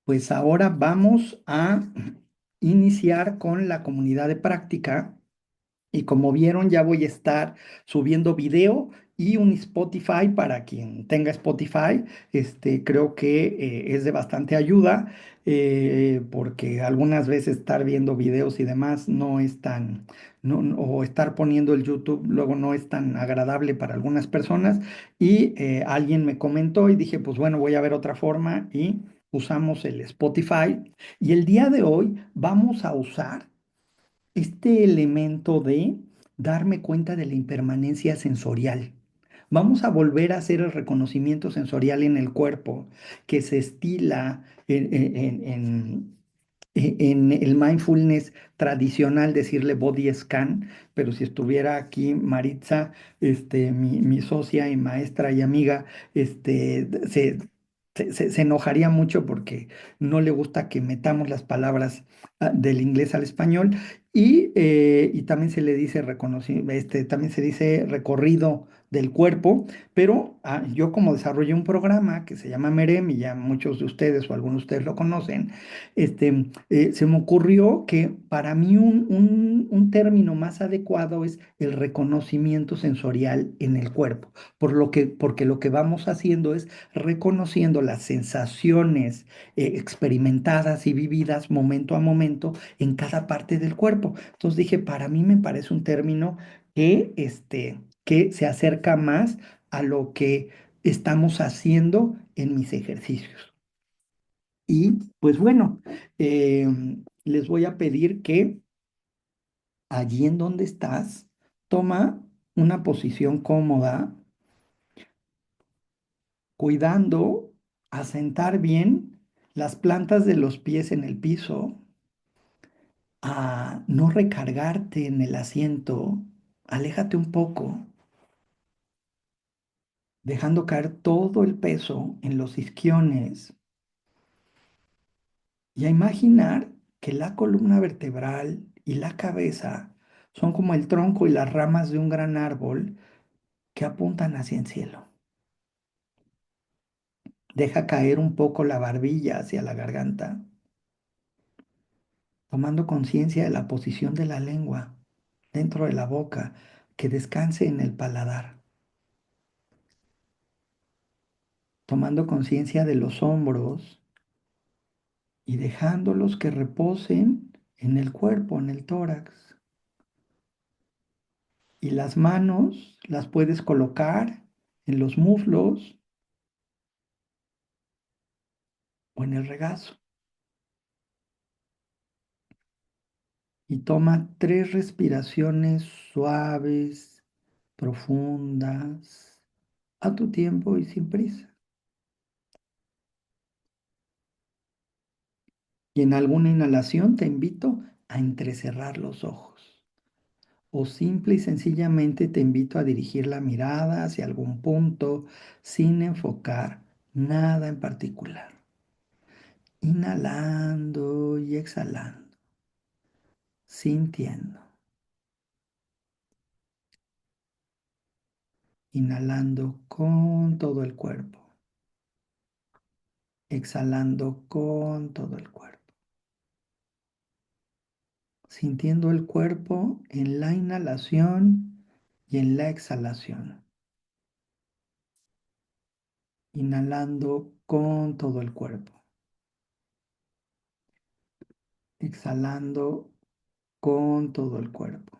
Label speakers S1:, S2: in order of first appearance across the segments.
S1: Pues ahora vamos a iniciar con la comunidad de práctica y como vieron ya voy a estar subiendo video y un Spotify para quien tenga Spotify. Creo que es de bastante ayuda porque algunas veces estar viendo videos y demás no es tan, o estar poniendo el YouTube luego no es tan agradable para algunas personas y alguien me comentó y dije pues bueno voy a ver otra forma y usamos el Spotify y el día de hoy vamos a usar este elemento de darme cuenta de la impermanencia sensorial. Vamos a volver a hacer el reconocimiento sensorial en el cuerpo, que se estila en el mindfulness tradicional, decirle body scan, pero si estuviera aquí Maritza, mi socia y maestra y amiga, se enojaría mucho porque no le gusta que metamos las palabras del inglés al español y también se le dice también se dice recorrido del cuerpo, pero yo como desarrollé un programa que se llama Merem y ya muchos de ustedes o algunos de ustedes lo conocen, se me ocurrió que para mí un término más adecuado es el reconocimiento sensorial en el cuerpo, porque lo que vamos haciendo es reconociendo las sensaciones experimentadas y vividas momento a momento en cada parte del cuerpo. Entonces dije, para mí me parece un término que se acerca más a lo que estamos haciendo en mis ejercicios. Y pues bueno, les voy a pedir que allí en donde estás, toma una posición cómoda, cuidando asentar bien las plantas de los pies en el piso, a no recargarte en el asiento, aléjate un poco, dejando caer todo el peso en los isquiones y a imaginar que la columna vertebral y la cabeza son como el tronco y las ramas de un gran árbol que apuntan hacia el cielo. Deja caer un poco la barbilla hacia la garganta, tomando conciencia de la posición de la lengua dentro de la boca, que descanse en el paladar, tomando conciencia de los hombros y dejándolos que reposen en el cuerpo, en el tórax. Y las manos las puedes colocar en los muslos o en el regazo. Y toma 3 respiraciones suaves, profundas, a tu tiempo y sin prisa. Y en alguna inhalación te invito a entrecerrar los ojos. O simple y sencillamente te invito a dirigir la mirada hacia algún punto sin enfocar nada en particular. Inhalando y exhalando, sintiendo. Inhalando con todo el cuerpo. Exhalando con todo el cuerpo. Sintiendo el cuerpo en la inhalación y en la exhalación. Inhalando con todo el cuerpo. Exhalando con todo el cuerpo.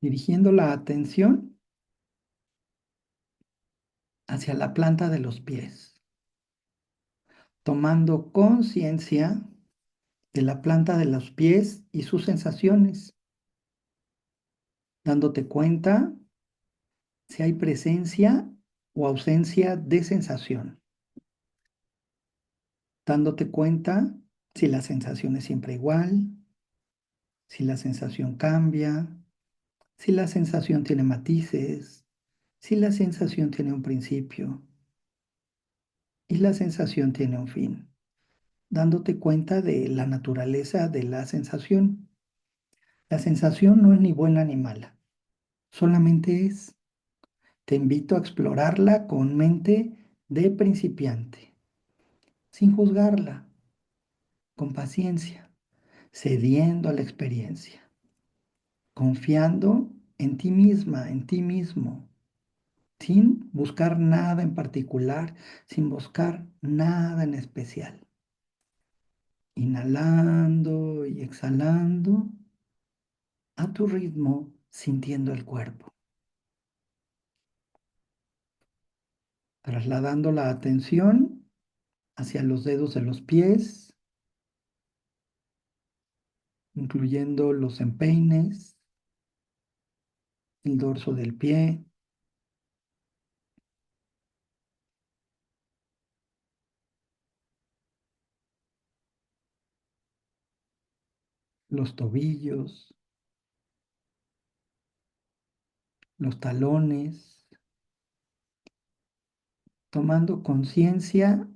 S1: Dirigiendo la atención hacia la planta de los pies, tomando conciencia de la planta de los pies y sus sensaciones, dándote cuenta si hay presencia o ausencia de sensación, dándote cuenta si la sensación es siempre igual, si la sensación cambia, si la sensación tiene matices, si la sensación tiene un principio y la sensación tiene un fin, dándote cuenta de la naturaleza de la sensación. La sensación no es ni buena ni mala, solamente es. Te invito a explorarla con mente de principiante, sin juzgarla, con paciencia, cediendo a la experiencia, confiando en ti misma, en ti mismo, sin buscar nada en particular, sin buscar nada en especial. Inhalando y exhalando a tu ritmo, sintiendo el cuerpo, trasladando la atención hacia los dedos de los pies, incluyendo los empeines, el dorso del pie, los tobillos, los talones, tomando conciencia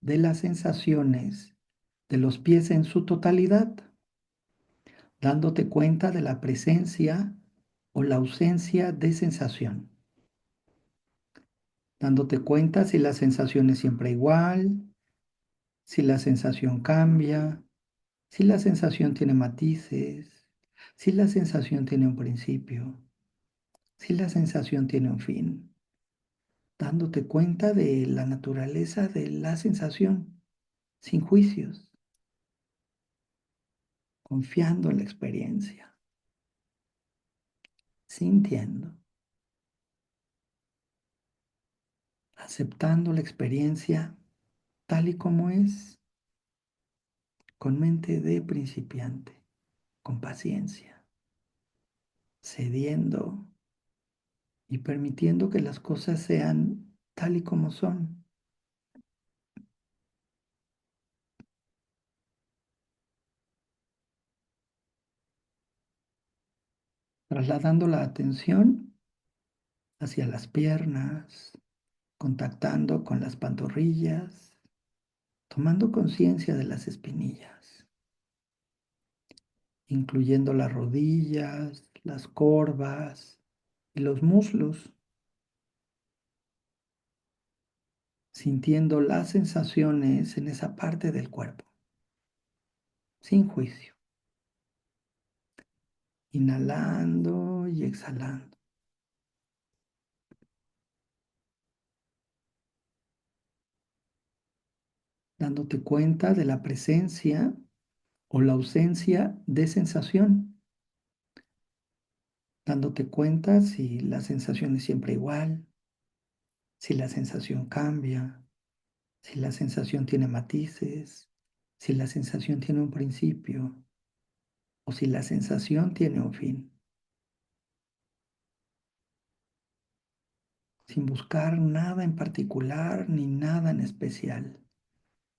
S1: de las sensaciones de los pies en su totalidad, dándote cuenta de la presencia o la ausencia de sensación, dándote cuenta si la sensación es siempre igual, si la sensación cambia, si la sensación tiene matices, si la sensación tiene un principio, si la sensación tiene un fin, dándote cuenta de la naturaleza de la sensación, sin juicios, confiando en la experiencia, sintiendo, aceptando la experiencia tal y como es, con mente de principiante, con paciencia, cediendo y permitiendo que las cosas sean tal y como son, trasladando la atención hacia las piernas, contactando con las pantorrillas, tomando conciencia de las espinillas, incluyendo las rodillas, las corvas y los muslos, sintiendo las sensaciones en esa parte del cuerpo, sin juicio, inhalando y exhalando, dándote cuenta de la presencia o la ausencia de sensación, dándote cuenta si la sensación es siempre igual, si la sensación cambia, si la sensación tiene matices, si la sensación tiene un principio o si la sensación tiene un fin, sin buscar nada en particular ni nada en especial,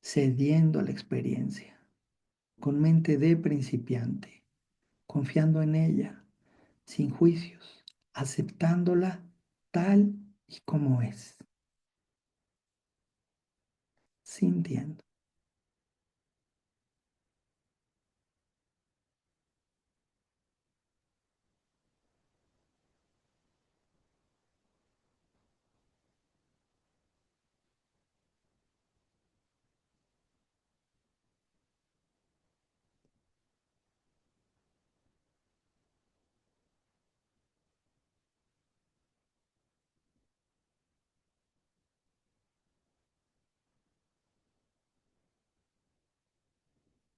S1: cediendo a la experiencia, con mente de principiante, confiando en ella, sin juicios, aceptándola tal y como es, sintiendo.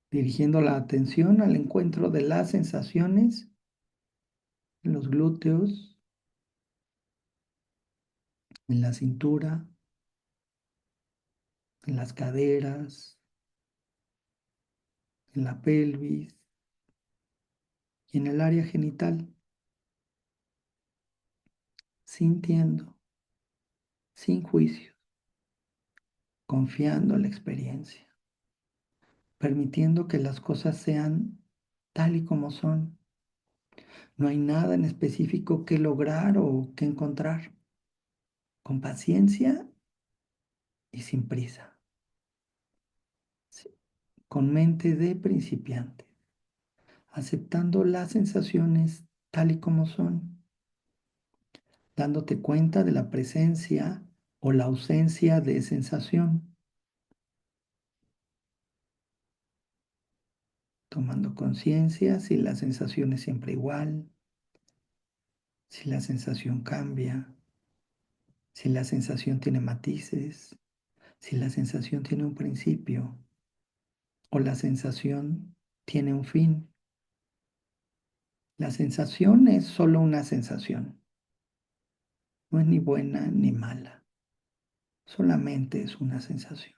S1: Dirigiendo la atención al encuentro de las sensaciones en los glúteos, en la cintura, en las caderas, en la pelvis y en el área genital, sintiendo, sin juicio, confiando en la experiencia, permitiendo que las cosas sean tal y como son. No hay nada en específico que lograr o que encontrar. Con paciencia y sin prisa, sí, con mente de principiante, aceptando las sensaciones tal y como son, dándote cuenta de la presencia o la ausencia de sensación, tomando conciencia si la sensación es siempre igual, si la sensación cambia, si la sensación tiene matices, si la sensación tiene un principio o la sensación tiene un fin. La sensación es solo una sensación, no es ni buena ni mala, solamente es una sensación.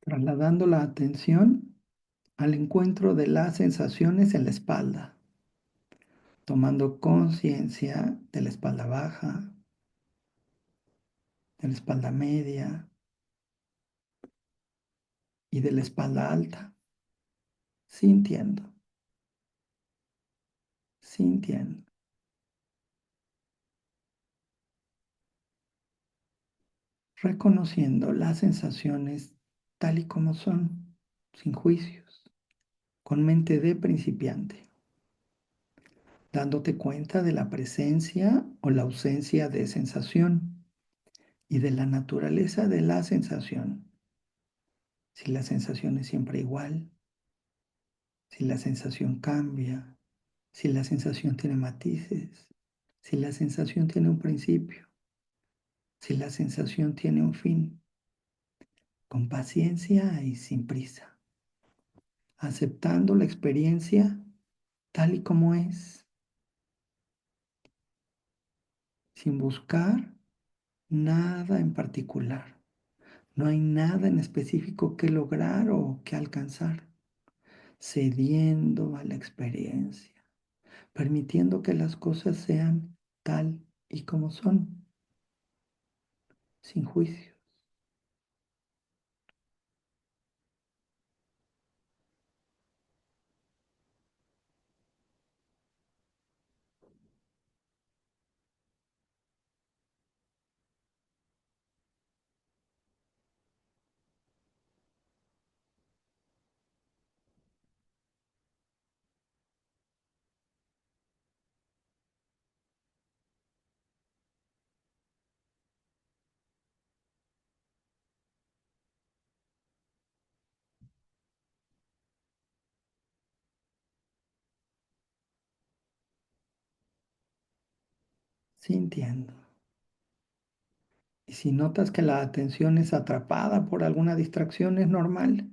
S1: Trasladando la atención al encuentro de las sensaciones en la espalda, tomando conciencia de la espalda baja, de la espalda media y de la espalda alta, sintiendo, sintiendo, reconociendo las sensaciones tal y como son, sin juicios, con mente de principiante, dándote cuenta de la presencia o la ausencia de sensación y de la naturaleza de la sensación. Si la sensación es siempre igual, si la sensación cambia, si la sensación tiene matices, si la sensación tiene un principio, si la sensación tiene un fin, con paciencia y sin prisa, aceptando la experiencia tal y como es, sin buscar nada en particular. No hay nada en específico que lograr o que alcanzar, cediendo a la experiencia, permitiendo que las cosas sean tal y como son, sin juicios, sintiendo. Y si notas que la atención es atrapada por alguna distracción, es normal.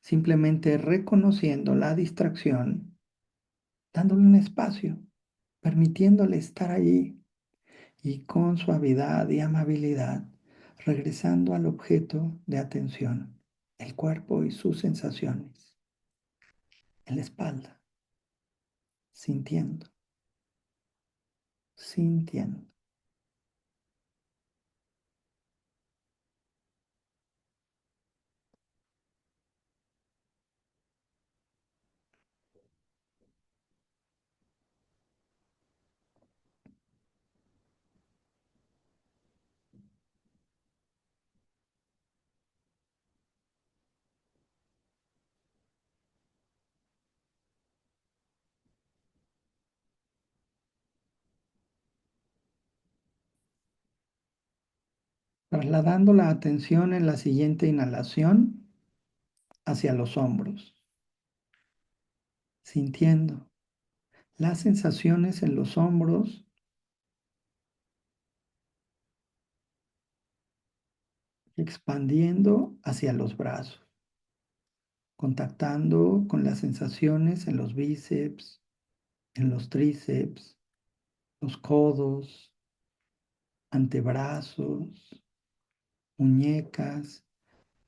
S1: Simplemente reconociendo la distracción, dándole un espacio, permitiéndole estar allí y con suavidad y amabilidad, regresando al objeto de atención, el cuerpo y sus sensaciones, en la espalda, sintiendo, sintiendo. Trasladando la atención en la siguiente inhalación hacia los hombros, sintiendo las sensaciones en los hombros, expandiendo hacia los brazos. contactando con las sensaciones en los bíceps, en los tríceps, los codos, antebrazos, muñecas,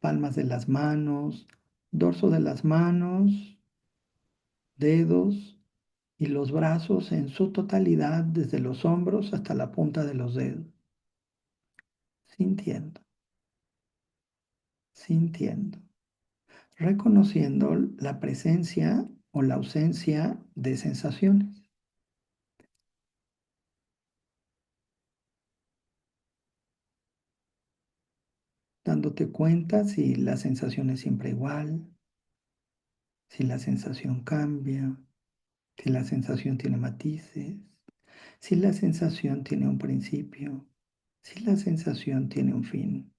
S1: palmas de las manos, dorso de las manos, dedos y los brazos en su totalidad, desde los hombros hasta la punta de los dedos, sintiendo, sintiendo, reconociendo la presencia o la ausencia de sensaciones, dándote cuenta si la sensación es siempre igual, si la sensación cambia, si la sensación tiene matices, si la sensación tiene un principio, si la sensación tiene un fin,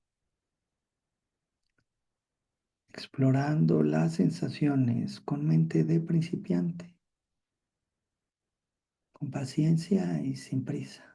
S1: explorando las sensaciones con mente de principiante, con paciencia y sin prisa,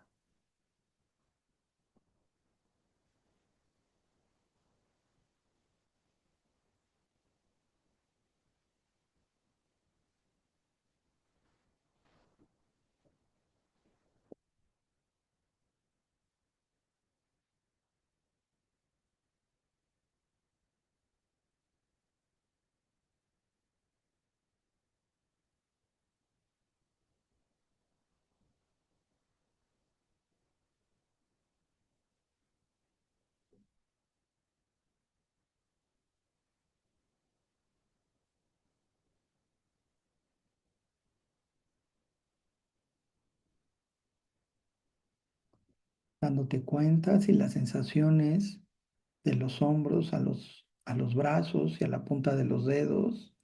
S1: dándote cuenta si las sensaciones de los hombros a los brazos y a la punta de los dedos,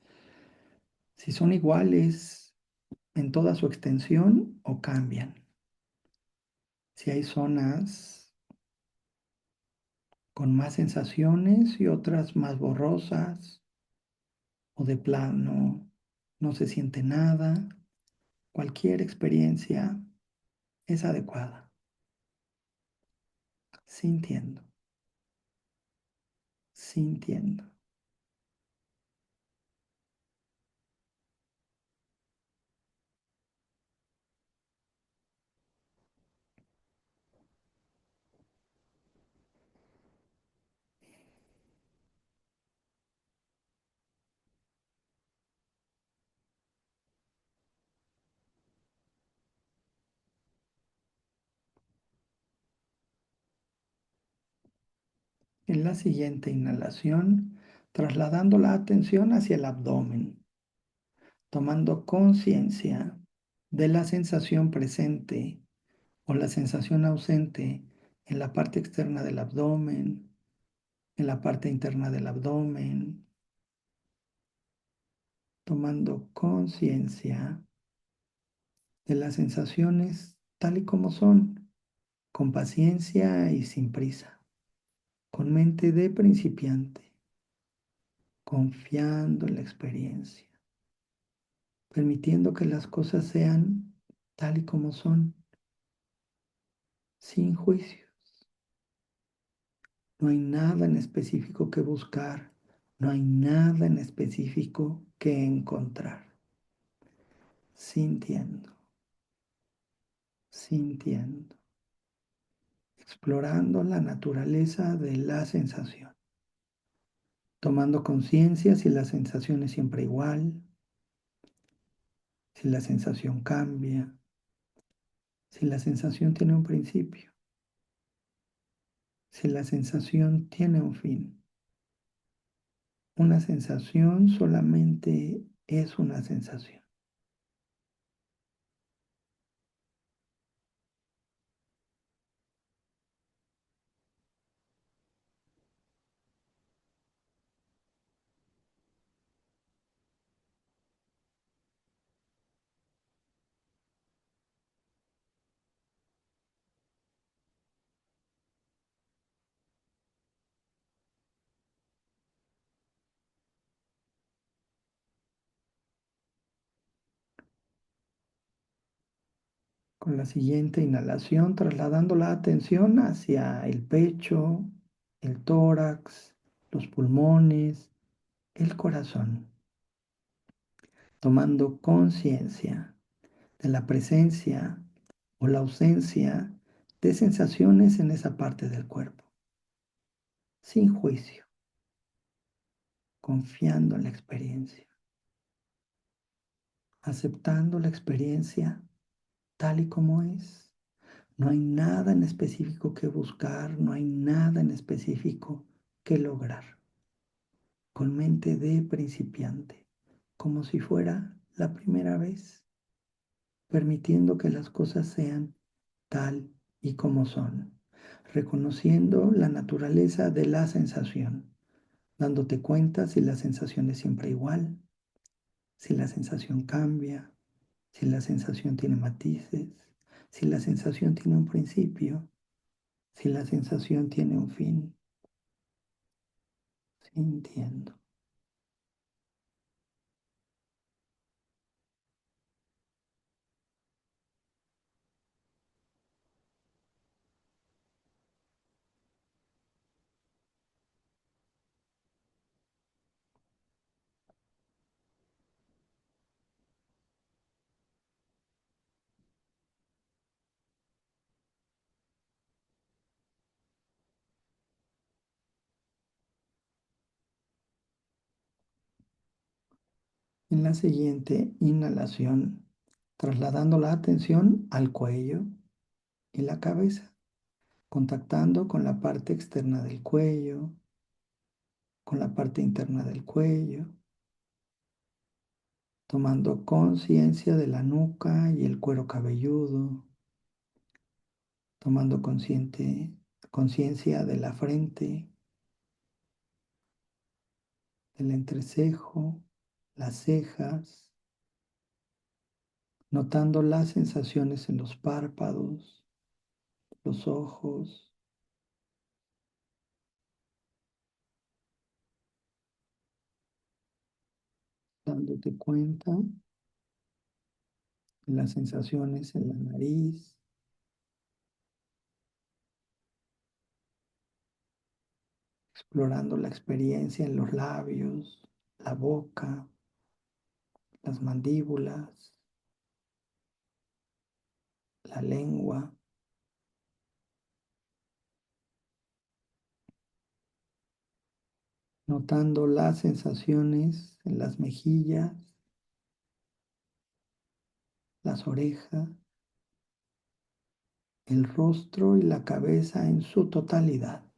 S1: si son iguales en toda su extensión o cambian, si hay zonas con más sensaciones y otras más borrosas o de plano no se siente nada. Cualquier experiencia es adecuada, sintiendo, sintiendo. En la siguiente inhalación, trasladando la atención hacia el abdomen, tomando conciencia de la sensación presente o la sensación ausente en la parte externa del abdomen, en la parte interna del abdomen, tomando conciencia de las sensaciones tal y como son, con paciencia y sin prisa, con mente de principiante, confiando en la experiencia, permitiendo que las cosas sean tal y como son, sin juicio. No hay nada en específico que buscar, no hay nada en específico que encontrar. Sintiendo, sintiendo, explorando la naturaleza de la sensación, tomando conciencia si la sensación es siempre igual, si la sensación cambia, si la sensación tiene un principio, si la sensación tiene un fin. Una sensación solamente es una sensación. Con la siguiente inhalación, trasladando la atención hacia el pecho, el tórax, los pulmones, el corazón, tomando conciencia de la presencia o la ausencia de sensaciones en esa parte del cuerpo, sin juicio, confiando en la experiencia, aceptando la experiencia tal y como es. No hay nada en específico que buscar, no hay nada en específico que lograr. Con mente de principiante, como si fuera la primera vez, permitiendo que las cosas sean tal y como son, reconociendo la naturaleza de la sensación, dándote cuenta si la sensación es siempre igual, si la sensación cambia, si la sensación tiene matices, si la sensación tiene un principio, si la sensación tiene un fin, sintiendo. En la siguiente inhalación, trasladando la atención al cuello y la cabeza, contactando con la parte externa del cuello, con la parte interna del cuello, tomando conciencia de la nuca y el cuero cabelludo, tomando conciencia de la frente, del entrecejo, las cejas, notando las sensaciones en los párpados, los ojos, dándote cuenta de las sensaciones en la nariz, explorando la experiencia en los labios, la boca, las mandíbulas, la lengua, notando las sensaciones en las mejillas, las orejas, el rostro y la cabeza en su totalidad,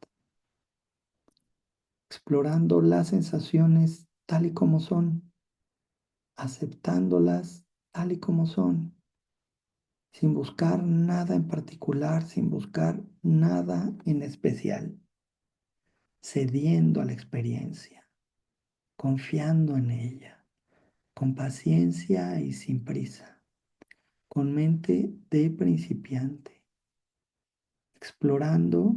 S1: explorando las sensaciones tal y como son, aceptándolas tal y como son, sin buscar nada en particular, sin buscar nada en especial, cediendo a la experiencia, confiando en ella, con paciencia y sin prisa, con mente de principiante, explorando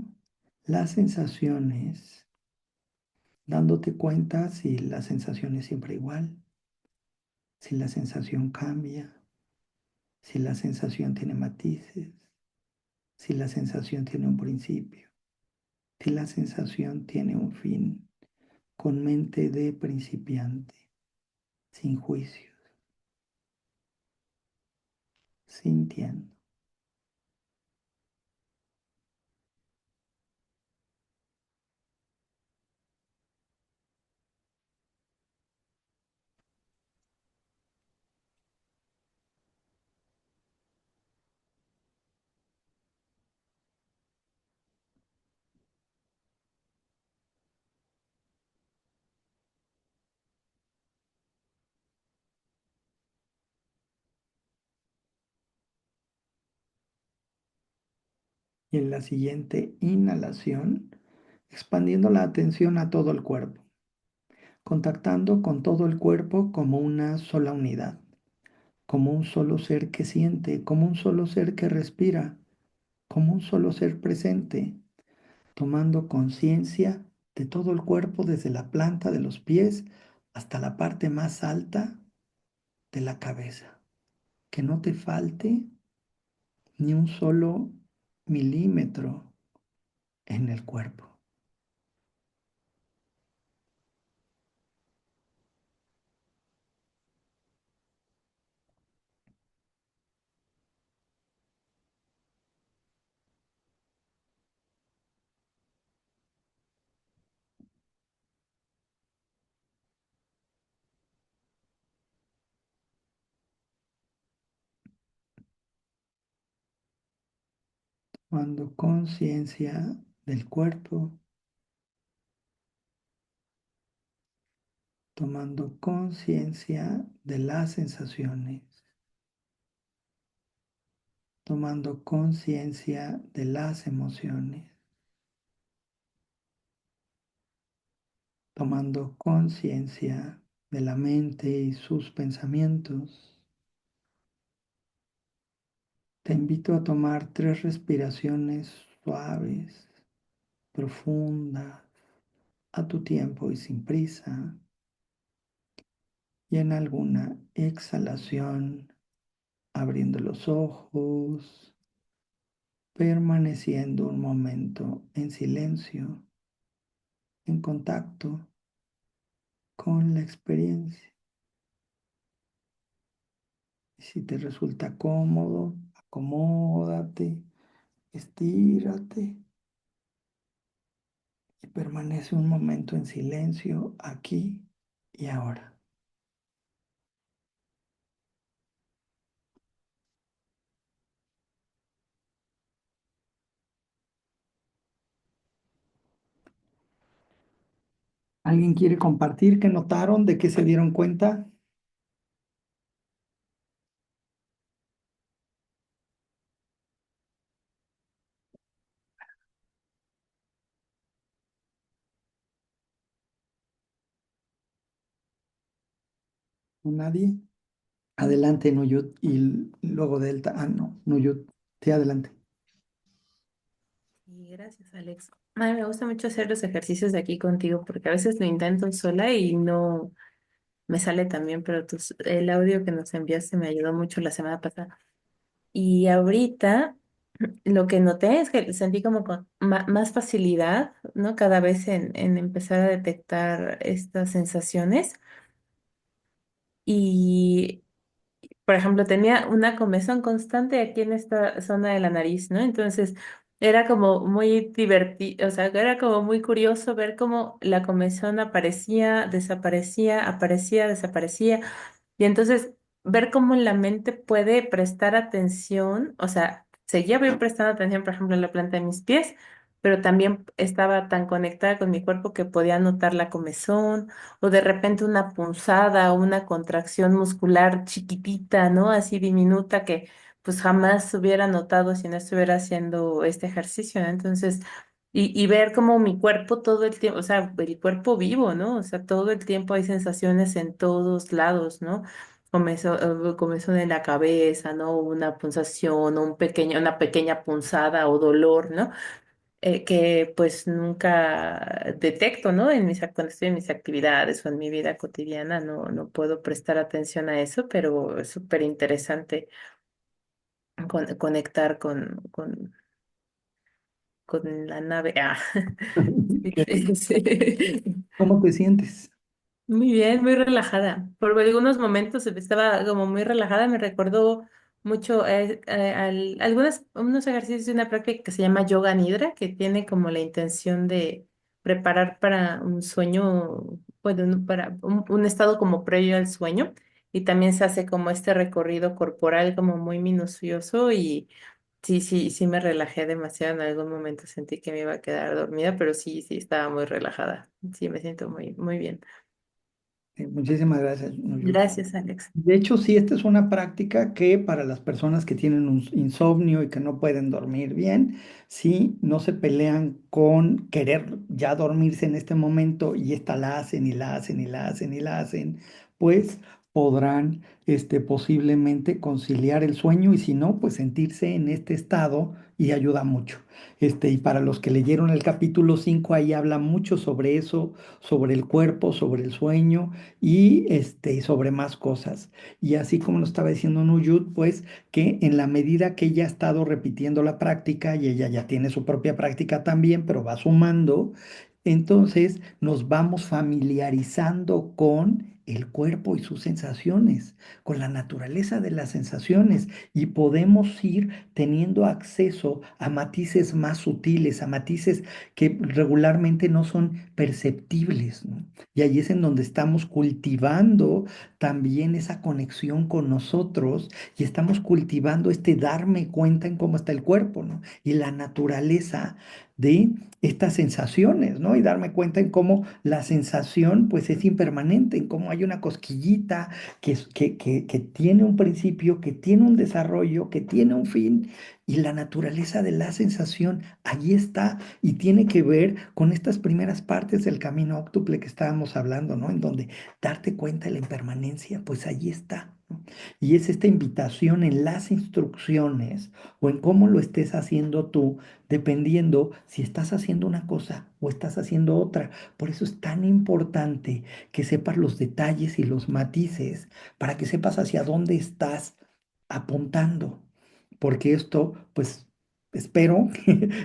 S1: las sensaciones, dándote cuenta si la sensación es siempre igual, si la sensación cambia, si la sensación tiene matices, si la sensación tiene un principio, si la sensación tiene un fin, con mente de principiante, sin juicios, sintiendo. Y en la siguiente inhalación, expandiendo la atención a todo el cuerpo, contactando con todo el cuerpo como una sola unidad, como un solo ser que siente, como un solo ser que respira, como un solo ser presente, tomando conciencia de todo el cuerpo desde la planta de los pies hasta la parte más alta de la cabeza. Que no te falte ni un solo milímetro en el cuerpo. tomando conciencia del cuerpo, tomando conciencia de las sensaciones, tomando conciencia de las emociones, tomando conciencia de la mente y sus pensamientos. Te invito a tomar 3 respiraciones suaves, profundas, a tu tiempo y sin prisa. Y en alguna exhalación, abriendo los ojos, permaneciendo un momento en silencio, en contacto con la experiencia. Y si te resulta cómodo, acomódate, estírate y permanece un momento en silencio aquí y ahora. ¿Alguien quiere compartir qué notaron, de qué se dieron cuenta? ¿Nadie? Adelante, Nuyut, y luego Delta. Ah, no, Nuyut. Sí, adelante.
S2: Y gracias, Alex. Ay, me gusta mucho hacer los ejercicios de aquí contigo porque a veces lo intento sola y no me sale tan bien, pero el audio que nos enviaste me ayudó mucho la semana pasada. Y ahorita lo que noté es que sentí como con más facilidad, ¿no? Cada vez en empezar a detectar estas sensaciones. Y por ejemplo, tenía una comezón constante aquí en esta zona de la nariz, ¿no? Entonces era como muy divertido, o sea, era como muy curioso ver cómo la comezón aparecía, desaparecía, aparecía, desaparecía. Y entonces, ver cómo la mente puede prestar atención, o sea, seguía bien prestando atención, por ejemplo, en la planta de mis pies, pero también estaba tan conectada con mi cuerpo que podía notar la comezón, o de repente una punzada o una contracción muscular chiquitita, ¿no? Así diminuta que pues jamás hubiera notado si no estuviera haciendo este ejercicio, ¿no? Entonces, y ver cómo mi cuerpo todo el tiempo, o sea, el cuerpo vivo, ¿no? O sea, todo el tiempo hay sensaciones en todos lados, ¿no? Comezón en la cabeza, ¿no? Una punzación, una pequeña punzada o dolor, ¿no? Que pues nunca detecto, ¿no? Cuando estoy en mis actividades o en mi vida cotidiana, no puedo prestar atención a eso, pero es súper interesante conectar con la nave. Ah. Sí, sí.
S1: ¿Cómo te sientes?
S2: Muy bien, muy relajada. Por algunos momentos estaba como muy relajada. Me recordó mucho unos ejercicios de una práctica que se llama Yoga Nidra, que tiene como la intención de preparar para un sueño, bueno, para un estado como previo al sueño. Y también se hace como este recorrido corporal como muy minucioso y sí, sí, sí me relajé demasiado. En algún momento sentí que me iba a quedar dormida, pero sí, sí, estaba muy relajada. Sí, me siento muy, muy bien.
S1: Muchísimas gracias, Nuyut.
S2: Gracias, Alex.
S1: De hecho, sí, esta es una práctica que para las personas que tienen un insomnio y que no pueden dormir bien, sí, no se pelean con querer ya dormirse en este momento y esta la hacen y la hacen y la hacen y la hacen, pues podrán posiblemente conciliar el sueño y si no, pues sentirse en este estado y ayuda mucho. Y para los que leyeron el capítulo 5 ahí habla mucho sobre eso, sobre el cuerpo, sobre el sueño y sobre más cosas. Y así como lo estaba diciendo Nuyut, pues que en la medida que ella ha estado repitiendo la práctica y ella ya tiene su propia práctica también, pero va sumando, entonces nos vamos familiarizando con el cuerpo y sus sensaciones, con la naturaleza de las sensaciones, y podemos ir teniendo acceso a matices más sutiles, a matices que regularmente no son perceptibles, ¿no? Y ahí es en donde estamos cultivando también esa conexión con nosotros y estamos cultivando este darme cuenta en cómo está el cuerpo, ¿no? Y la naturaleza de estas sensaciones, ¿no? Y darme cuenta en cómo la sensación pues es impermanente, en cómo hay una cosquillita que tiene un principio, que tiene un desarrollo, que tiene un fin, y la naturaleza de la sensación allí está y tiene que ver con estas primeras partes del camino óctuple que estábamos hablando, ¿no? En donde darte cuenta de la impermanencia, pues allí está, ¿no? Y es esta invitación en las instrucciones o en cómo lo estés haciendo tú, dependiendo si estás haciendo una cosa o estás haciendo otra. Por eso es tan importante que sepas los detalles y los matices para que sepas hacia dónde estás apuntando. Porque esto, pues, espero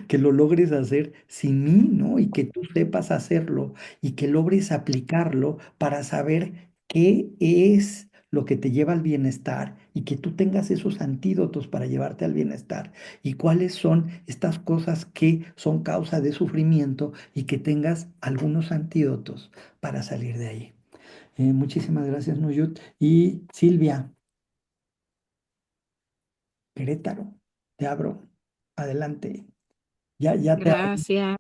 S1: que lo logres hacer sin mí, ¿no? Y que tú sepas hacerlo y que logres aplicarlo para saber qué es lo que te lleva al bienestar y que tú tengas esos antídotos para llevarte al bienestar y cuáles son estas cosas que son causa de sufrimiento y que tengas algunos antídotos para salir de ahí. Muchísimas gracias, Nuyut. Y Silvia, Querétaro, te abro. Adelante. Ya te abro.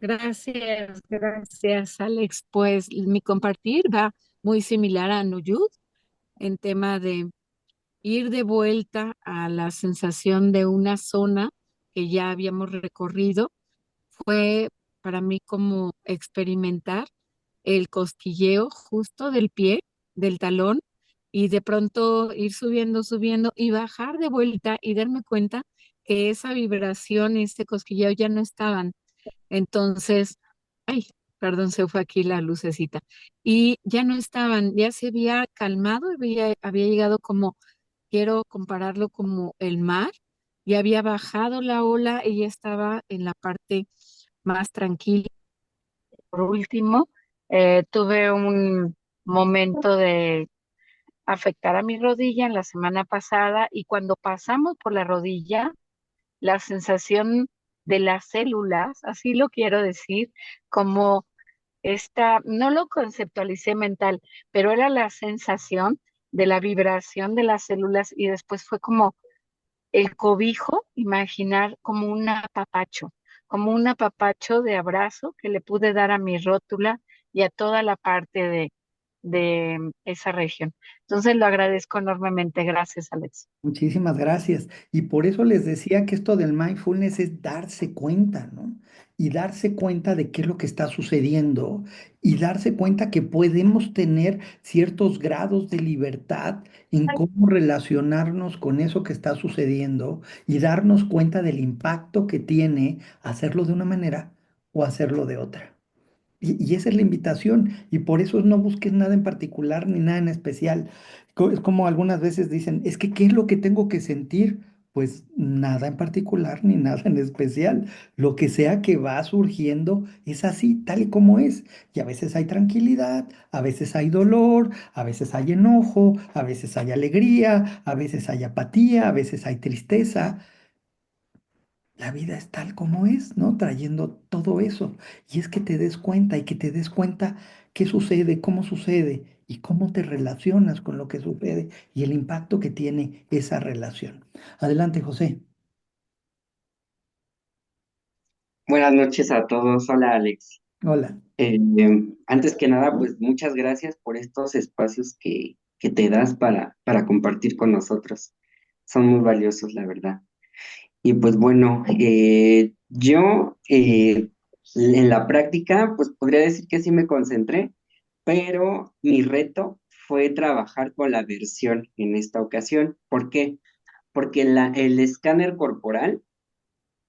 S3: Gracias, gracias, Alex. Pues mi compartir va muy similar a Nuyut en tema de ir de vuelta a la sensación de una zona que ya habíamos recorrido. Fue para mí como experimentar el cosquilleo justo del pie, del talón, y de pronto ir subiendo, subiendo y bajar de vuelta y darme cuenta que esa vibración y ese cosquilleo ya no estaban. Entonces, ay, perdón, se fue aquí la lucecita. Y ya no estaban, ya se había calmado, había llegado como, quiero compararlo como el mar, y había bajado la ola y ya estaba en la parte más tranquila. Por último, tuve un momento de afectar a mi rodilla en la semana pasada y cuando pasamos por la rodilla, la sensación de las células, así lo quiero decir, como esta, no lo conceptualicé mental, pero era la sensación de la vibración de las células y después fue como el cobijo, imaginar como un apapacho de abrazo que le pude dar a mi rótula y a toda la parte de esa región. Entonces lo agradezco enormemente. Gracias, Alex.
S1: Muchísimas gracias. Y por eso les decía que esto del mindfulness es darse cuenta, ¿no? Y darse cuenta de qué es lo que está sucediendo y darse cuenta que podemos tener ciertos grados de libertad en cómo relacionarnos con eso que está sucediendo y darnos cuenta del impacto que tiene hacerlo de una manera o hacerlo de otra. Y esa es la invitación, y por eso no busques nada en particular ni nada en especial. Es como algunas veces dicen, es que ¿qué es lo que tengo que sentir? Pues nada en particular ni nada en especial. Lo que sea que va surgiendo es así, tal y como es. Y a veces hay tranquilidad, a veces hay dolor, a veces hay enojo, a veces hay alegría, a veces hay apatía, a veces hay tristeza. La vida es tal como es, ¿no? Trayendo todo eso. Y es que te des cuenta y que te des cuenta qué sucede, cómo sucede y cómo te relacionas con lo que sucede y el impacto que tiene esa relación. Adelante, José.
S4: Buenas noches a todos. Hola, Alex.
S1: Hola.
S4: Eh, Antes que nada, pues muchas gracias por estos espacios que te das para compartir con nosotros. Son muy valiosos, la verdad. Y pues bueno, yo en la práctica, pues podría decir que sí me concentré, pero mi reto fue trabajar con la versión en esta ocasión. ¿Por qué? Porque el escáner corporal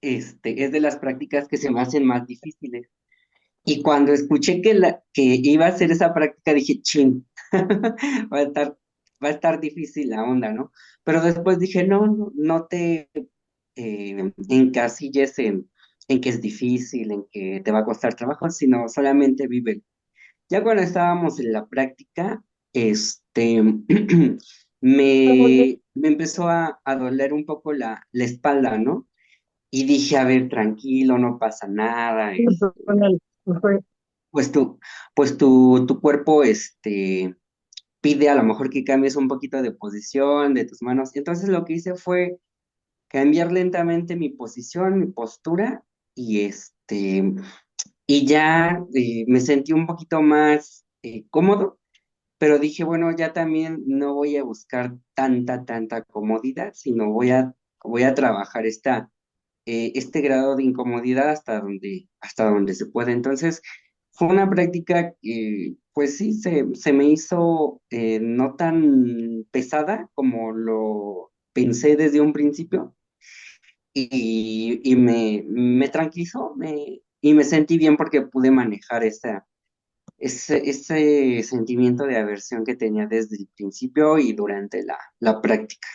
S4: es de las prácticas que se me hacen más difíciles. Y cuando escuché que iba a hacer esa práctica, dije, ching, va a estar, va a estar difícil la onda, ¿no? Pero después dije, no, no, no te encasilles en que es difícil, en que te va a costar trabajo, sino solamente vive. Ya cuando estábamos en la práctica, me empezó a doler un poco la espalda, ¿no? Y dije, a ver, tranquilo, no pasa nada, pues tu cuerpo, pide a lo mejor que cambies un poquito de posición de tus manos. Entonces lo que hice fue cambiar lentamente mi posición, mi postura, y y ya me sentí un poquito más cómodo, pero dije, bueno, ya también no voy a buscar tanta comodidad, sino voy a trabajar este grado de incomodidad hasta donde se puede. Entonces, fue una práctica que, pues sí, se me hizo no tan pesada como lo pensé desde un principio y me tranquilizó y me sentí bien porque pude manejar ese sentimiento de aversión que tenía desde el principio y durante la práctica.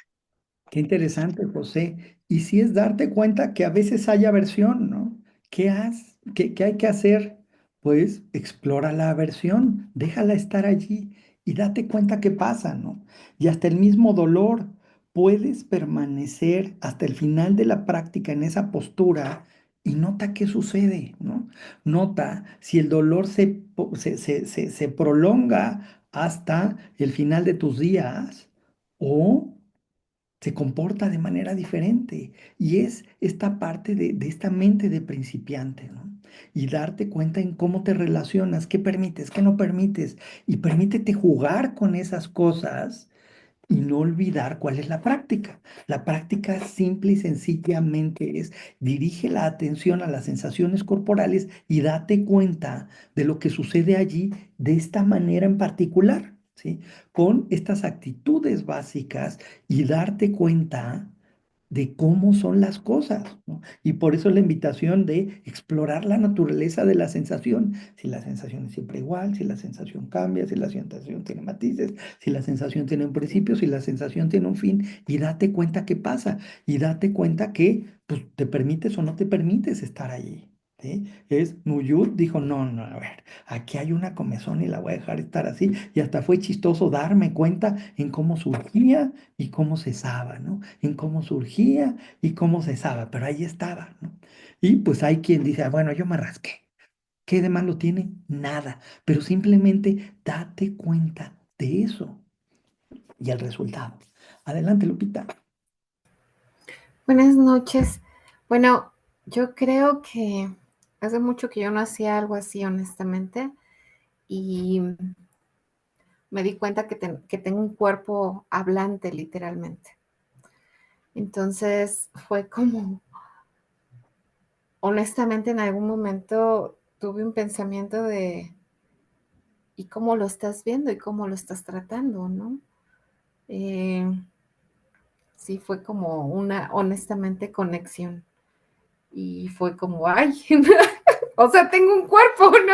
S1: Qué interesante, José. Y sí es darte cuenta que a veces hay aversión, ¿no? ¿Qué hay que hacer? Pues explora la aversión, déjala estar allí y date cuenta qué pasa, ¿no? Y hasta el mismo dolor, puedes permanecer hasta el final de la práctica en esa postura y nota qué sucede, ¿no? Nota si el dolor se prolonga hasta el final de tus días o se comporta de manera diferente. Y es esta parte de esta mente de principiante, ¿no? Y darte cuenta en cómo te relacionas, qué permites, qué no permites. Y permítete jugar con esas cosas y no olvidar cuál es la práctica. La práctica simple y sencillamente es dirige la atención a las sensaciones corporales y date cuenta de lo que sucede allí de esta manera en particular, ¿sí? Con estas actitudes básicas y darte cuenta de cómo son las cosas, ¿no? Y por eso la invitación de explorar la naturaleza de la sensación, si la sensación es siempre igual, si la sensación cambia, si la sensación tiene matices, si la sensación tiene un principio, si la sensación tiene un fin, y date cuenta qué pasa, y date cuenta que pues, te permites o no te permites estar allí. ¿Sí? Nuyut dijo, no, no, a ver, aquí hay una comezón y la voy a dejar estar así, y hasta fue chistoso darme cuenta en cómo surgía y cómo cesaba, ¿no? En cómo surgía y cómo cesaba, pero ahí estaba, ¿no? Y pues hay quien dice, "Ah, bueno, yo me rasqué. ¿Qué de malo tiene? Nada, pero simplemente date cuenta de eso y el resultado. Adelante, Lupita.
S5: Buenas noches. Bueno, yo creo que hace mucho que yo no hacía algo así, honestamente, y me di cuenta que tengo un cuerpo hablante, literalmente. Entonces fue como, honestamente, en algún momento tuve un pensamiento de, ¿y cómo lo estás viendo y cómo lo estás tratando, no? Eh, sí, fue como una, honestamente, conexión. Y fue como, ay, o sea, tengo un cuerpo, ¿no?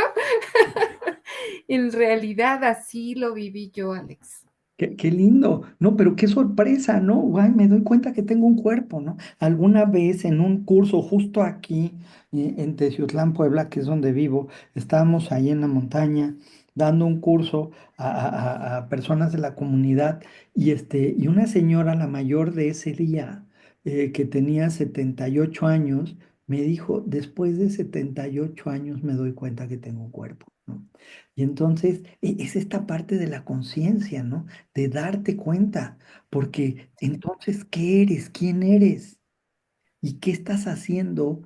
S5: En realidad así lo viví yo, Alex.
S1: Qué lindo, no, pero qué sorpresa, ¿no? Guay, me doy cuenta que tengo un cuerpo, ¿no? Alguna vez en un curso justo aquí en Teciutlán, Puebla, que es donde vivo, estábamos ahí en la montaña dando un curso a personas de la comunidad y una señora, la mayor de ese día, que tenía 78 años, me dijo, después de 78 años me doy cuenta que tengo un cuerpo, ¿no? Y entonces es esta parte de la conciencia, ¿no? De darte cuenta, porque entonces, ¿qué eres? ¿Quién eres? ¿Y qué estás haciendo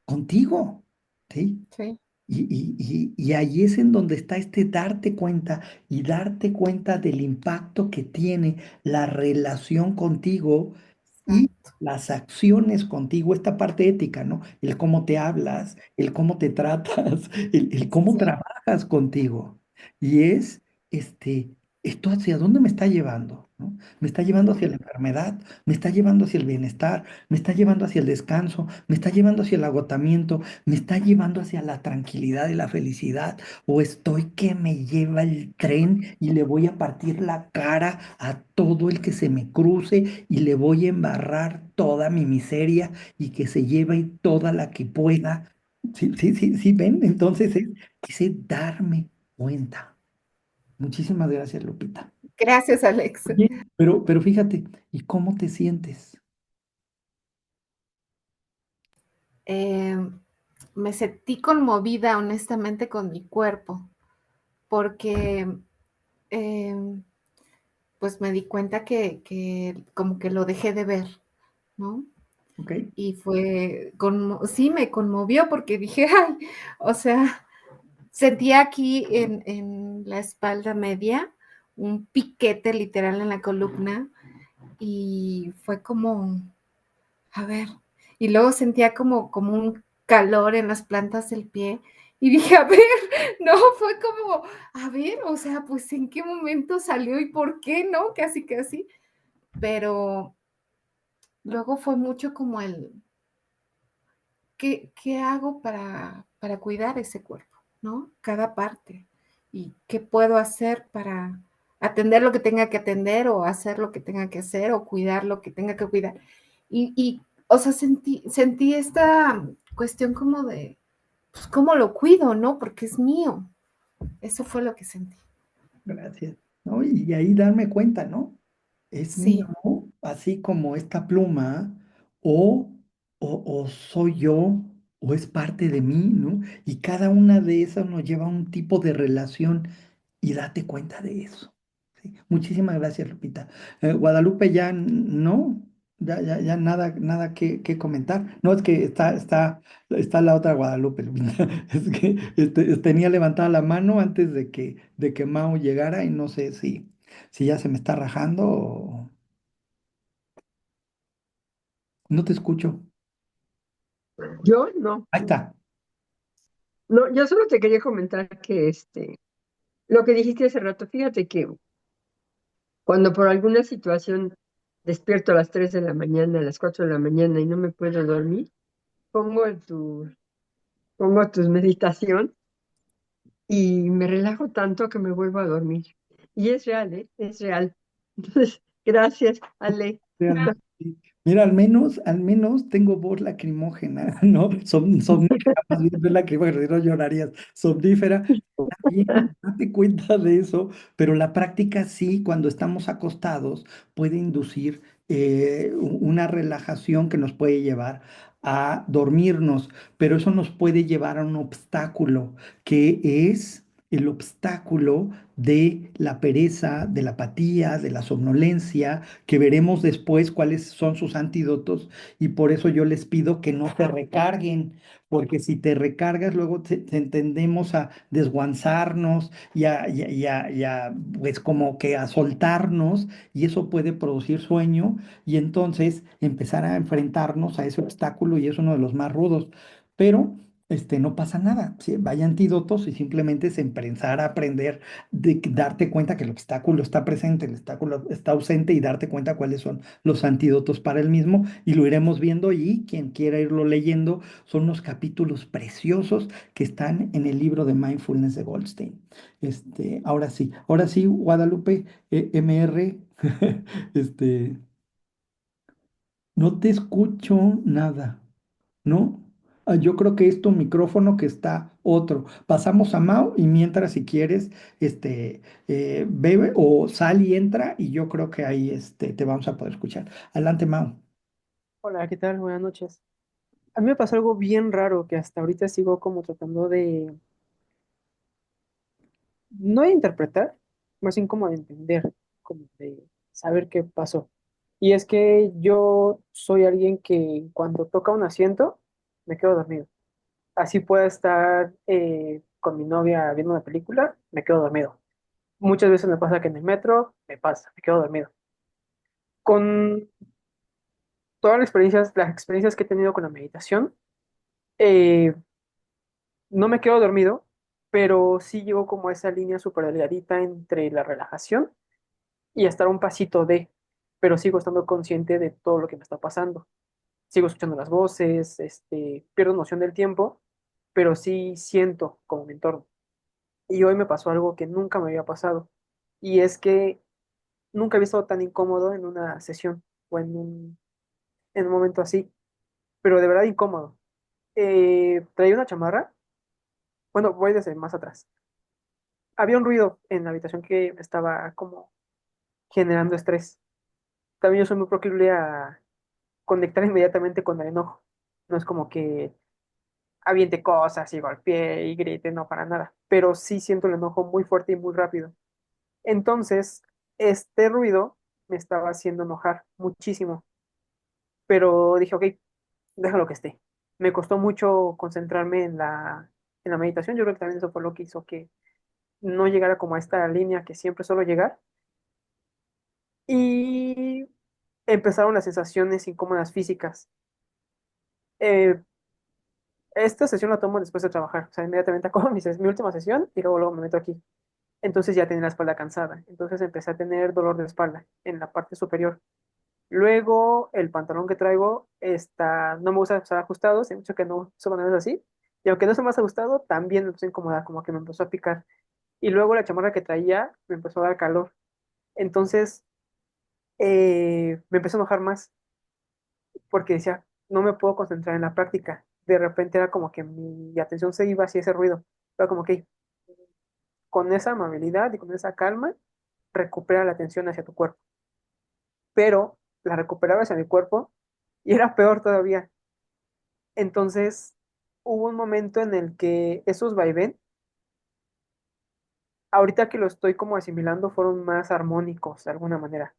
S1: contigo? ¿Sí?
S5: Sí,
S1: Y ahí es en donde está este darte cuenta y darte cuenta del impacto que tiene la relación contigo y
S5: exacto.
S1: las acciones contigo, esta parte ética, ¿no? El cómo te hablas, el cómo te tratas, el cómo
S5: Sí,
S1: trabajas contigo. Y este, esto hacia dónde me está llevando, ¿no? Me está llevando hacia la enfermedad, me está llevando hacia el bienestar, me está llevando hacia el descanso, me está llevando hacia el agotamiento, me está llevando hacia la tranquilidad y la felicidad, o estoy que me lleva el tren y le voy a partir la cara a todo el que se me cruce y le voy a embarrar toda mi miseria y que se lleve toda la que pueda. Sí, sí, sí, sí, ven, entonces es ese darme. cuenta. Muchísimas gracias, Lupita.
S5: Gracias, Alex.
S1: Oye, pero fíjate, ¿y cómo te sientes?
S5: Eh, Me sentí conmovida, honestamente, con mi cuerpo, porque eh, pues me di cuenta que como que lo dejé de ver, ¿no?
S1: ¿Ok?
S5: Y sí, me conmovió porque dije, ay, o sea, sentía aquí en la espalda media un piquete literal en la columna y fue como, a ver, y luego sentía como un calor en las plantas del pie y dije, a ver, no, fue como, a ver, o sea, pues en qué momento salió y por qué, ¿no? Casi, casi, pero luego fue mucho como ¿qué hago para cuidar ese cuerpo, ¿no? Cada parte. ¿Y qué puedo hacer para atender lo que tenga que atender o hacer lo que tenga que hacer o cuidar lo que tenga que cuidar? O sea, sentí esta cuestión como de, pues, ¿cómo lo cuido, no? Porque es mío. Eso fue lo que sentí.
S1: Gracias. ¿No? Y ahí darme cuenta, ¿no? Es mío,
S5: Sí,
S1: así como esta pluma, o, o soy yo, o es parte de mí, ¿no? Y cada una de esas nos lleva a un tipo de relación y date cuenta de eso. ¿Sí? Muchísimas gracias, Lupita. Guadalupe, ya no, ya nada que comentar. No, es que está la otra Guadalupe, Lupita. Es que tenía levantada la mano antes de que Mao llegara y no sé si ya se me está rajando o no te escucho.
S6: Yo no,
S1: Ahí está.
S6: no, yo solo te quería comentar que lo que dijiste hace rato, fíjate que cuando por alguna situación despierto a las 3 de la mañana, a las 4 de la mañana y no me puedo dormir, pongo pongo tus meditación y me relajo tanto que me vuelvo a dormir. Y es real, ¿eh? Es real. Entonces, gracias, Ale.
S1: Realmente. Mira, al menos tengo voz lacrimógena, ¿no? Somnífera, más bien no lacrimógena, si no llorarías. Somnífera. Está bien, date cuenta de eso, pero la práctica sí, cuando estamos acostados, puede inducir una relajación que nos puede llevar a dormirnos, pero eso nos puede llevar a un obstáculo, que es el obstáculo de la pereza, de la apatía, de la somnolencia, que veremos después cuáles son sus antídotos, y por eso yo les pido que no se recarguen, porque si te recargas, luego tendemos a desguanzarnos pues como que a soltarnos, y eso puede producir sueño, y entonces empezar a enfrentarnos a ese obstáculo, y es uno de los más rudos. Pero no pasa nada, ¿sí? Vaya antídotos y simplemente es empezar a aprender darte cuenta que el obstáculo está presente, el obstáculo está ausente, y darte cuenta cuáles son los antídotos para el mismo, y lo iremos viendo, y quien quiera irlo leyendo, son unos capítulos preciosos que están en el libro de Mindfulness de Goldstein. Ahora sí, Guadalupe, MR, este, no te escucho nada, ¿no? Yo creo que es tu micrófono que está otro. Pasamos a Mau, y mientras, si quieres, bebe o sal y entra, y yo creo que ahí te vamos a poder escuchar. Adelante, Mau.
S7: Hola, ¿qué tal? Buenas noches. A mí me pasó algo bien raro que hasta ahorita sigo como tratando de, no de interpretar, más bien como de entender, como de saber qué pasó. Y es que yo soy alguien que cuando toca un asiento me quedo dormido. Así pueda estar con mi novia viendo una película, me quedo dormido. Muchas veces me pasa que en el metro me pasa, me quedo dormido. Con todas las experiencias que he tenido con la meditación, eh, no me quedo dormido, pero sí llego como a esa línea súper delgadita entre la relajación y estar un pasito de, pero sigo estando consciente de todo lo que me está pasando. Sigo escuchando las voces, pierdo noción del tiempo, pero sí siento como mi entorno. Y hoy me pasó algo que nunca me había pasado, y es que nunca había estado tan incómodo en una sesión o en un momento así, pero de verdad incómodo. Traía una chamarra, bueno, voy desde más atrás. había un ruido en la habitación que me estaba como generando estrés. También yo soy muy proclive a conectar inmediatamente con el enojo. No es como que aviente cosas y golpee y grite, no para nada. Pero sí siento el enojo muy fuerte y muy rápido. Entonces, este ruido me estaba haciendo enojar muchísimo. Pero dije, ok, déjalo que esté. Me costó mucho concentrarme en la meditación. Yo creo que también eso fue lo que hizo que no llegara como a esta línea que siempre suelo llegar. Y empezaron las sensaciones incómodas físicas. Eh, esta sesión la tomo después de trabajar, o sea, inmediatamente acabo mi última sesión y luego me meto aquí. Entonces ya tenía la espalda cansada, entonces empecé a tener dolor de espalda en la parte superior. Luego el pantalón que traigo está, no me gusta usar ajustados, hay mucho que no uso cuando es así, y aunque no es más ajustado, también me empezó a incomodar, como que me empezó a picar. Y luego la chamarra que traía me empezó a dar calor, entonces me empezó a enojar más porque decía, no me puedo concentrar en la práctica. De repente era como que mi atención se iba hacia ese ruido. Era como que con esa amabilidad y con esa calma, recupera la atención hacia tu cuerpo. Pero la recuperaba hacia mi cuerpo y era peor todavía. Entonces hubo un momento en el que esos vaivén, ahorita que lo estoy como asimilando, fueron más armónicos de alguna manera.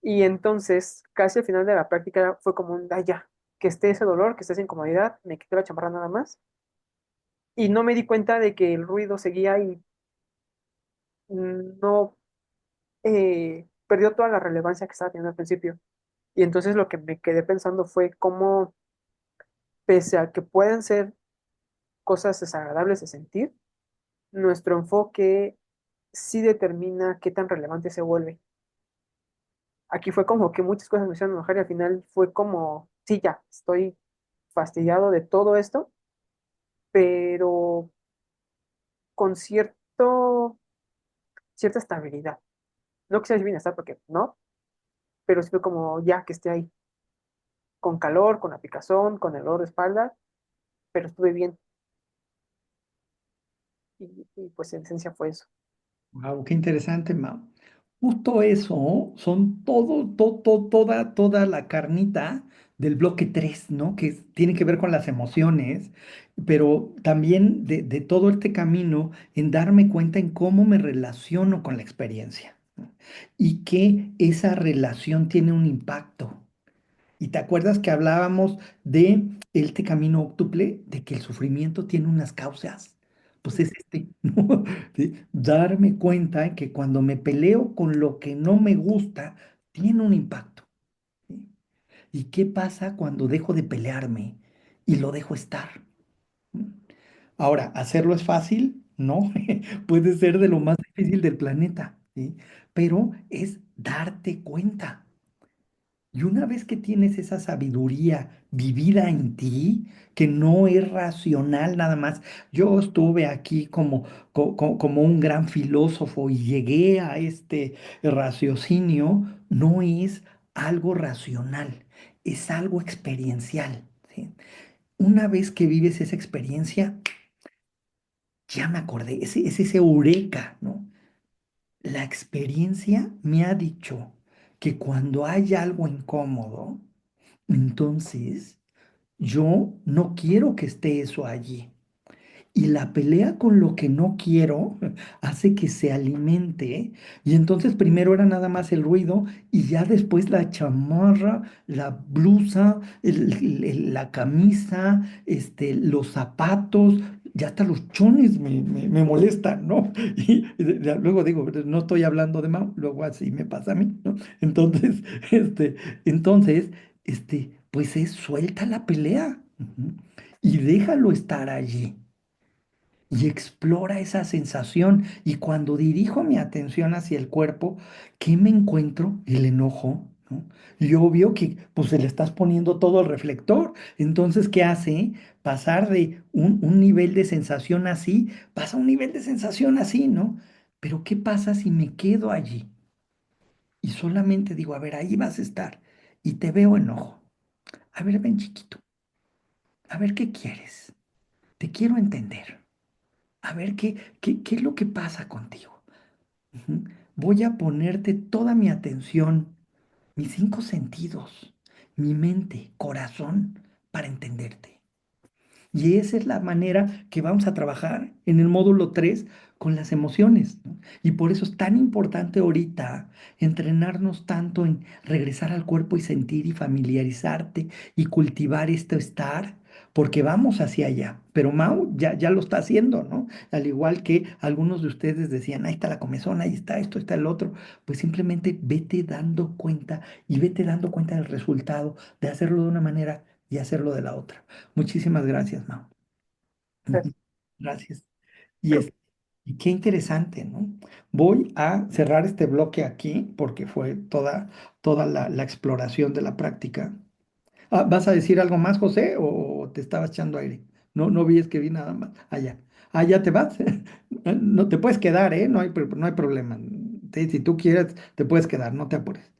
S7: Y entonces, casi al final de la práctica fue como un, "Ay, ya, que esté ese dolor, que esté esa incomodidad, me quité la chamarra nada más y no me di cuenta de que el ruido seguía y no perdió toda la relevancia que estaba teniendo al principio. Y entonces lo que me quedé pensando fue cómo, pese a que pueden ser cosas desagradables de sentir, nuestro enfoque sí determina qué tan relevante se vuelve. Aquí fue como que muchas cosas me hicieron enojar y al final fue como, sí, ya, estoy fastidiado de todo esto, pero con cierta estabilidad. No que sea bienestar porque no, pero sí fue como ya que esté ahí, con calor, con la picazón, con el dolor de espalda, pero estuve bien. Y pues en esencia fue eso.
S1: Wow, qué interesante, Mau. Justo eso son toda la carnita del bloque 3, ¿no? Que tiene que ver con las emociones, pero también de todo este camino en darme cuenta en cómo me relaciono con la experiencia, ¿no? Y que esa relación tiene un impacto. Y te acuerdas que hablábamos de este camino óctuple, de que el sufrimiento tiene unas causas. Pues es este, ¿no? ¿Sí? Darme cuenta que cuando me peleo con lo que no me gusta, tiene un impacto. ¿Sí? ¿Y qué pasa cuando dejo de pelearme y lo dejo estar? ¿Mm? Ahora, ¿hacerlo es fácil? No, puede ser de lo más difícil del planeta, ¿sí? Pero es darte cuenta. Y una vez que tienes esa sabiduría vivida en ti, que no es racional nada más, yo estuve aquí como un gran filósofo y llegué a este raciocinio, no es algo racional, es algo experiencial, ¿sí? Una vez que vives esa experiencia, ya me acordé, es ese eureka, ¿no? La experiencia me ha dicho que cuando hay algo incómodo, entonces, yo no quiero que esté eso allí. Y la pelea con lo que no quiero hace que se alimente. Y entonces primero era nada más el ruido y ya después la chamarra, la blusa, la camisa, los zapatos, ya hasta los chones me molestan, ¿no? Luego digo, no estoy hablando de Mau, luego así me pasa a mí, ¿no? Entonces, este, entonces, pues es suelta la pelea. Ujú. Y déjalo estar allí y explora esa sensación. Y cuando dirijo mi atención hacia el cuerpo, ¿qué me encuentro? El enojo, ¿no? Y obvio que pues se le estás poniendo todo el reflector. Entonces, ¿qué hace? Pasar de un nivel de sensación así, pasa a un nivel de sensación así, ¿no? Pero ¿qué pasa si me quedo allí? Y solamente digo, a ver, ahí vas a estar. Y te veo enojo. A ver, ven chiquito. A ver, ¿qué quieres? Te quiero entender. a ver qué es lo que pasa contigo. Ujú. Voy a ponerte toda mi atención, mis cinco sentidos, mi mente, corazón, para entenderte. Y esa es la manera que vamos a trabajar en el módulo 3 con las emociones, ¿no? Y por eso es tan importante ahorita entrenarnos tanto en regresar al cuerpo y sentir y familiarizarte y cultivar este estar, porque vamos hacia allá. Pero Mau ya lo está haciendo, ¿no? Al igual que algunos de ustedes decían, ahí está la comezón, ahí está esto, está el otro. Pues simplemente vete dando cuenta y vete dando cuenta del resultado de hacerlo de una manera y hacerlo de la otra. Muchísimas gracias, Mau. Ujú.
S7: Gracias.
S1: Gracias. Y, es, y qué interesante, ¿no? Voy a cerrar este bloque aquí porque fue toda la exploración de la práctica. Ah, ¿vas a decir algo más, José, o te estabas echando aire? No vi, es que vi nada más. Allá. Ah, ¿ya te vas? No te puedes quedar, ¿eh? No hay problema. Si tú quieres, te puedes quedar, no te apures.